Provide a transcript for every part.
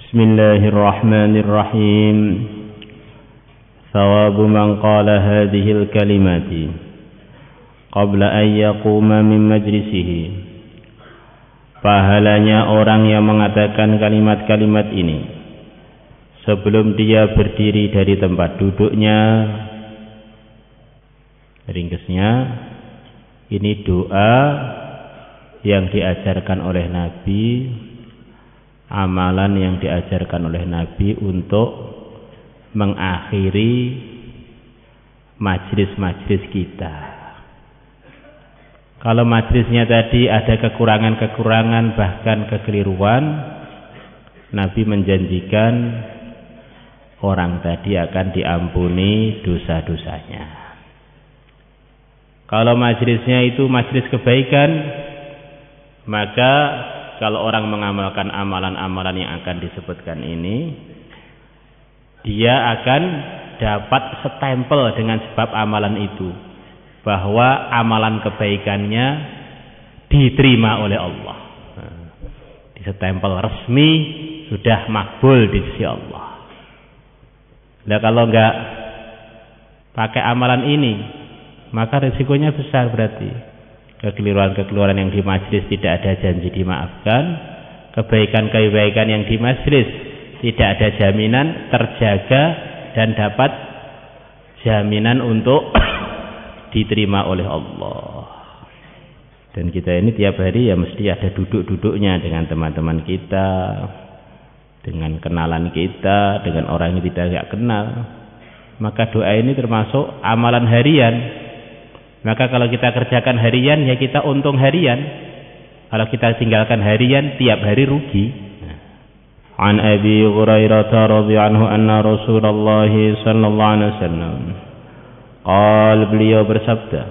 Bismillahirrahmanirrahim. Thawabu man qala hadhil kalimati qabla an yaquma min majlisihi. Pahalanya orang yang mengatakan kalimat-kalimat ini sebelum dia berdiri dari tempat duduknya. Ringkasnya, ini doa yang diajarkan oleh Nabi, amalan yang diajarkan oleh Nabi untuk mengakhiri majlis-majlis kita. Kalau majlisnya tadi ada kekurangan-kekurangan bahkan kekeliruan, Nabi menjanjikan orang tadi akan diampuni dosa-dosanya. Kalau majlisnya itu majlis kebaikan, maka kalau orang mengamalkan amalan-amalan yang akan disebutkan ini, dia akan dapat stempel dengan sebab amalan itu, bahwa amalan kebaikannya diterima oleh Allah. Stempel resmi, sudah makbul di sisi Allah. Nah, kalau enggak pakai amalan ini, maka risikonya besar berarti. Kekeliruan-kekeliruan yang di majlis tidak ada janji dimaafkan, kebaikan-kebaikan yang di majlis tidak ada jaminan terjaga dan dapat jaminan untuk diterima oleh Allah. Dan kita ini tiap hari ya mesti ada duduk-duduknya dengan teman-teman kita, dengan kenalan kita, dengan orang yang tidak kenal. Maka doa ini termasuk amalan harian. Maka kalau kita kerjakan harian, ya kita untung harian. Kalau kita tinggalkan harian, tiap hari rugi. An Abi Hurairah radhiyallahu anhu anna Rasulullah sallallahu alaihi wasallam beliau bersabda,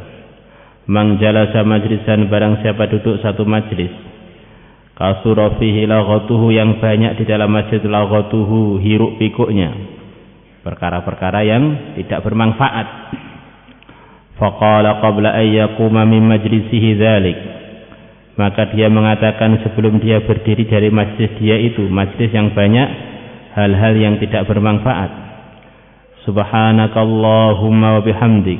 "Man jalasa majlisan, barang siapa duduk satu majlis, kasura fihi laghatuhu, yang banyak di dalam majlis laghatuhu, hiruk pikuknya, perkara-perkara yang tidak bermanfaat. Faqala qabla an yaquma min majlisihi dzalik, maka dia mengatakan sebelum dia berdiri dari majlis dia itu, majlis yang banyak hal-hal yang tidak bermanfaat, subhanakallahumma wa bihamdik,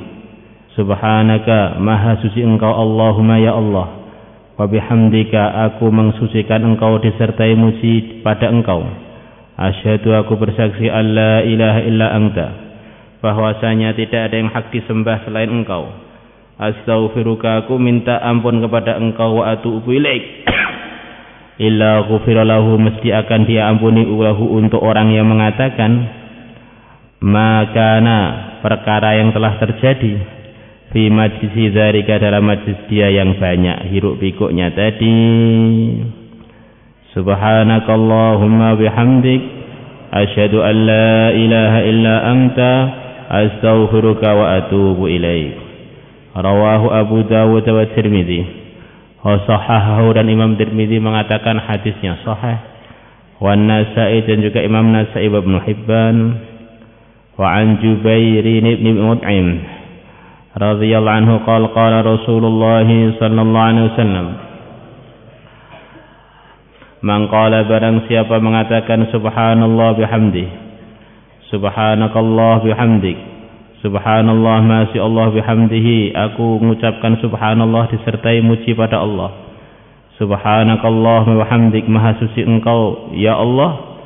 subhanaka, maha suci engkau Allahumma ya Allah, wa bihamdika, aku mensucikan engkau disertai muji pada engkau, asyhadu, aku bersaksi, alla ilaha illa anta, bahwasanya tidak ada yang hak disembah selain engkau, astaghfiruka, aku minta ampun kepada engkau, wa atubu ilaik, illa ghufira lahu, mesti akan diampuni lahu untuk orang yang mengatakan makana, perkara yang telah terjadi, fi majlisi dzalika, dalam majlis dia yang banyak hiruk pikuknya tadi, subhanakallahumma bihamdik, asyhadu an la ilaha illa anta, astaghfiruka wa atubu ilaik. Rawahu Abu Dawud wa Tirmidzi. Sahahahu, dan Imam Tirmidzi mengatakan hadisnya sahih. Wa Nasa'i, dan juga Imam Nasa'i wa Ibnu Hibban. Wa an Jubair bin Mut'im radhiyallahu anhu qala Rasulullah sallallahu alaihi wasallam, man qala, barang siapa mengatakan subhanallah bihamdi, subhanakallah bihamdik, subhanallah masya Allah bihamdihi, aku mengucapkan subhanallah disertai muji pada Allah, subhanakallah bihamdik, maha suci engkau ya Allah,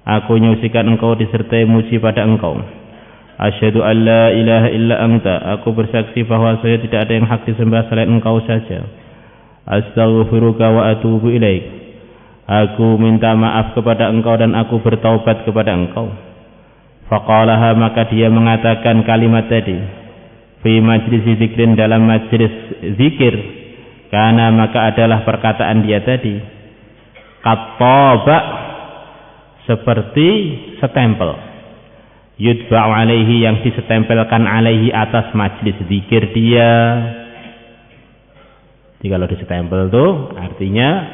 aku menyucikan engkau disertai muji pada engkau, asyhadu an la ilaha illa anta, aku bersaksi bahwa saya tidak ada yang hak disembah selain engkau saja, astaghfiruka wa atubu ilaik, aku minta maaf kepada engkau dan aku bertaubat kepada engkau. Faqalaha, maka dia mengatakan kalimat tadi, fi majlisi zikrin, dalam majlis zikir, karena maka adalah perkataan dia tadi, qattaba, seperti stempel, yudba'u alaihi, yang disestempelkan alaihi, atas majlis zikir dia. Jadi kalau disestempel itu artinya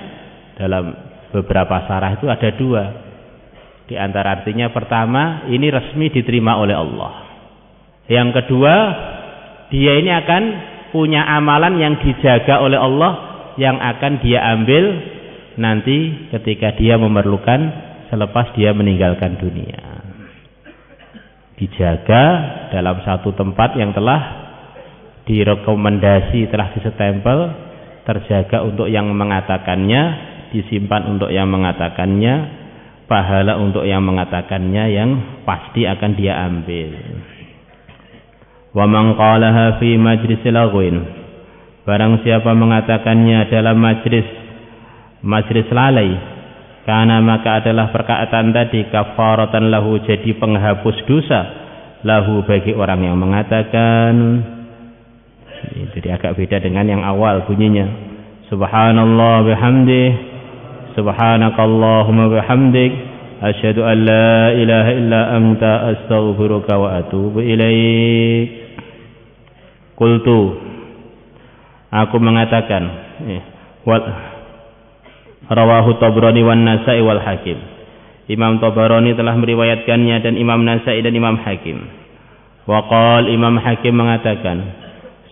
dalam beberapa syarah itu ada dua. Di antara artinya, pertama, ini resmi diterima oleh Allah. Yang kedua, dia ini akan punya amalan yang dijaga oleh Allah, yang akan dia ambil nanti ketika dia memerlukan selepas dia meninggalkan dunia. Dijaga dalam satu tempat yang telah direkomendasi, telah disestempel, terjaga untuk yang mengatakannya, disimpan untuk yang mengatakannya, pahala untuk yang mengatakannya yang pasti akan dia ambil. Wa man qalaha fi majlisil laghwin, barang siapa mengatakannya dalam majlis lalai, karena maka adalah perkataan tadi kafaratan lahu, jadi penghapus dosa lahu bagi orang yang mengatakan. Jadi agak beda dengan yang awal bunyinya. Subhanallah bihamdih, subhanakallahumma bihamdik, asyhadu an la ilaha illa anta astaghfiruka wa atubu ilaik. Qultu, aku mengatakan, rawahu Tabrani wan Nasa'i wal Hakim. Imam Tabrani telah meriwayatkannya dan Imam Nasa'i dan Imam Hakim. Wa qala, Imam Hakim mengatakan,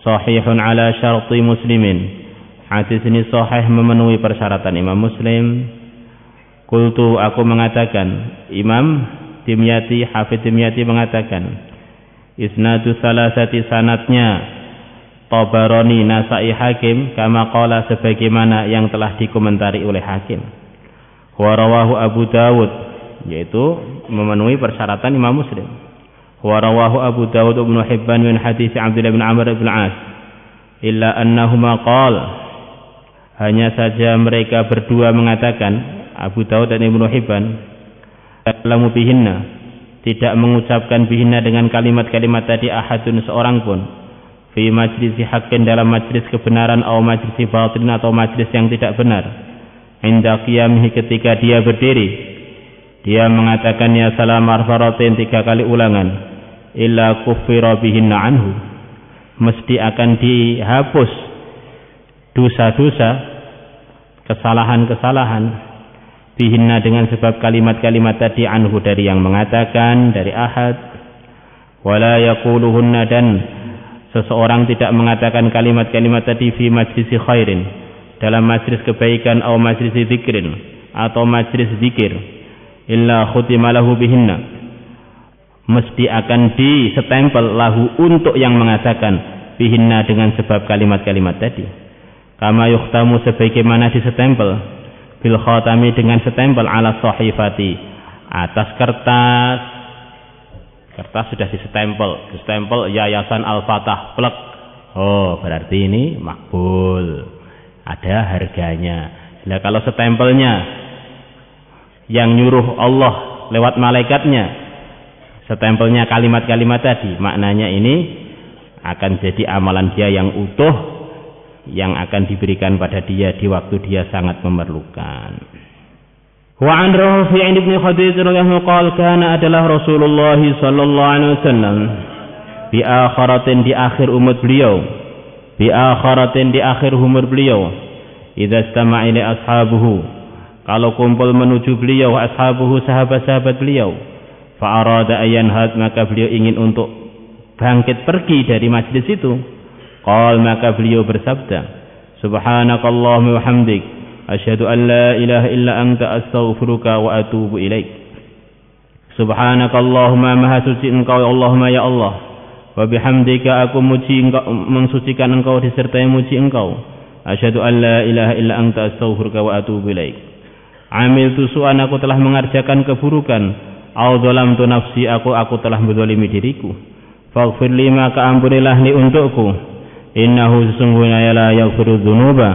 sahihun ala syarti muslimin. Hadis ini sahih memenuhi persyaratan Imam Muslim. Qultu, aku mengatakan, Imam Dimyati, Hafidz Dimyati mengatakan, isnadu salasati, sanadnya Tabarani, Nasa'i, Hakim, kama qala, sebagaimana yang telah dikomentari oleh Hakim. Wa rawahu Abu Dawud, yaitu memenuhi persyaratan Imam Muslim. Wa rawahu Abu Dawud Ibnu Hibban min hadits Abdullah bin Amr bin As, illa annahuma qala, hanya saja mereka berdua mengatakan, Abu Dawud dan Ibnu Hibban, kalamu bihinna, tidak mengucapkan bihinna dengan kalimat-kalimat tadi ahadun, seorang pun, fi majlisi haqqin, dalam majlis kebenaran, atau majlisi batin, atau majlis yang tidak benar, inda qiyamihi, ketika dia berdiri, dia mengatakan ya salam marfaratin 3 kali ulangan, illa kuffira bihinna anhu, mesti akan dihapus dosa-dosa, kesalahan-kesalahan, bihinna dengan sebab kalimat-kalimat tadi, anhu dari yang mengatakan, dari ahad. Wala yaquluhunna, dan seseorang tidak mengatakan kalimat-kalimat tadi fi majlisi khairin, dalam majlis kebaikan, atau majlisi zikrin, atau majlis zikir, illa khutima lahu bihinna, mesti akan disestempel lahu, untuk yang mengatakan, bihinna dengan sebab kalimat-kalimat tadi. Kama yukhtamu, sebagaimana disestempel, bil khatami, dengan stempel, ala sahifati, atas kertas sudah disestempel Yayasan Al-Fatah, plek. Oh, berarti ini makbul, ada harganya. Nah, kalau stempelnya yang nyuruh Allah lewat malaikatnya, stempelnya kalimat-kalimat tadi, maknanya ini akan jadi amalan dia yang utuh, yang akan diberikan pada dia di waktu dia sangat memerlukan. Wa an Rafi' bin Khadij radhiyallahu anhu, kana adalah Rasulullah sallallahu alaihi wasallam bi akhiratin, di akhir umur beliau, bi akhiratin, di akhir umur beliau, idza istama'a ila ashabuhu, kalau kumpul menuju beliau, ashabuhu, sahabat-sahabat beliau, fa arada ayanhad, maka beliau ingin untuk bangkit pergi dari majlis itu. Qal, maka beliau bersabda, subhanakallahumma wa hamdik, asyhadu an la ilaha illa anta astaghfiruka wa atubu ilaik. Subhanakallahumma, maha suci engkau ya Allahumma ya Allah, wa bihamdika, aku muji engkau, mensucikan engkau disertai muji engkau, asyhadu an la ilaha illa anta astaghfiruka wa atubu ilaik. Amiltu su'an, aku telah mengerjakan keburukan, au dzalamtu nafsi, aku telah menzalimi diriku, faghfir li, maka ampunilah li untukku, innahu, sesungguhnya la yaghfiru dzunuba,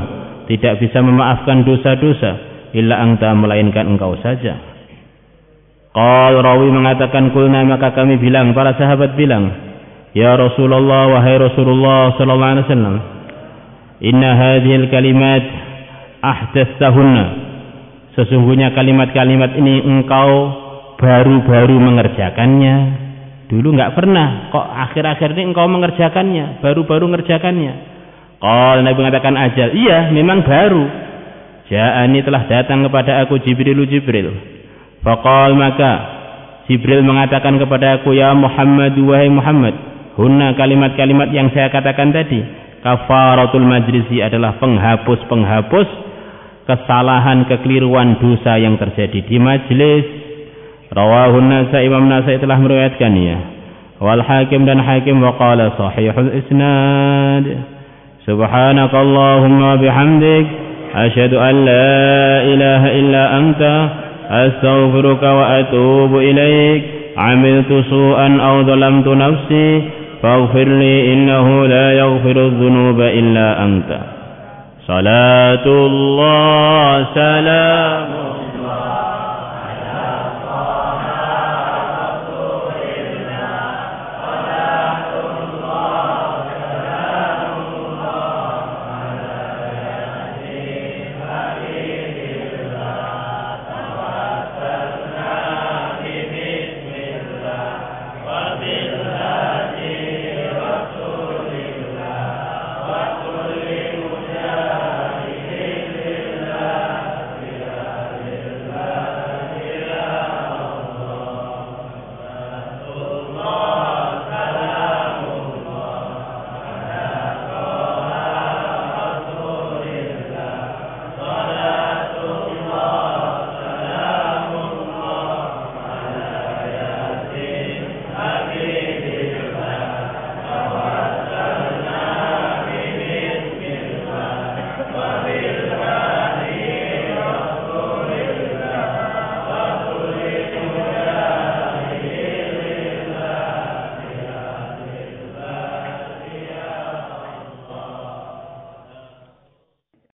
tidak bisa memaafkan dosa-dosa, illa anta, melainkan engkau saja. Qal, rawi mengatakan, kulna, maka kami bilang, para sahabat bilang, ya Rasulullah, wahai Rasulullah sallallahu alaihi wasallam, inna hadhil kalimat ahdatsahunna, sesungguhnya kalimat-kalimat ini engkau baru-baru mengerjakannya. Dulu enggak pernah, kok akhir-akhir ini engkau mengerjakannya, baru-baru mengerjakannya. Qala, Nabi mengatakan, ajal, iya memang baru. Ja'ani, telah datang kepada aku Jibril. Faqal, maka Jibril mengatakan kepada aku, ya Muhammad, wahai Muhammad, hunna, kalimat-kalimat yang saya katakan tadi, kafaratul majlisi, adalah penghapus kesalahan, kekeliruan, dosa yang terjadi di majelis. Rawahun Nasai, Imam Nasai telah meriwayatkannya. Wal Hakim dan Hakim wa qala sahihul isnad. Subhanakallahumma bihamdik asyhadu an la ilaha illa anta astaghfiruka wa atubu ilaik. Amiltu su'an aw dhalamtu nafsi faghfir li innahu la yaghfiru dhunuba illa anta. Salatullah salamun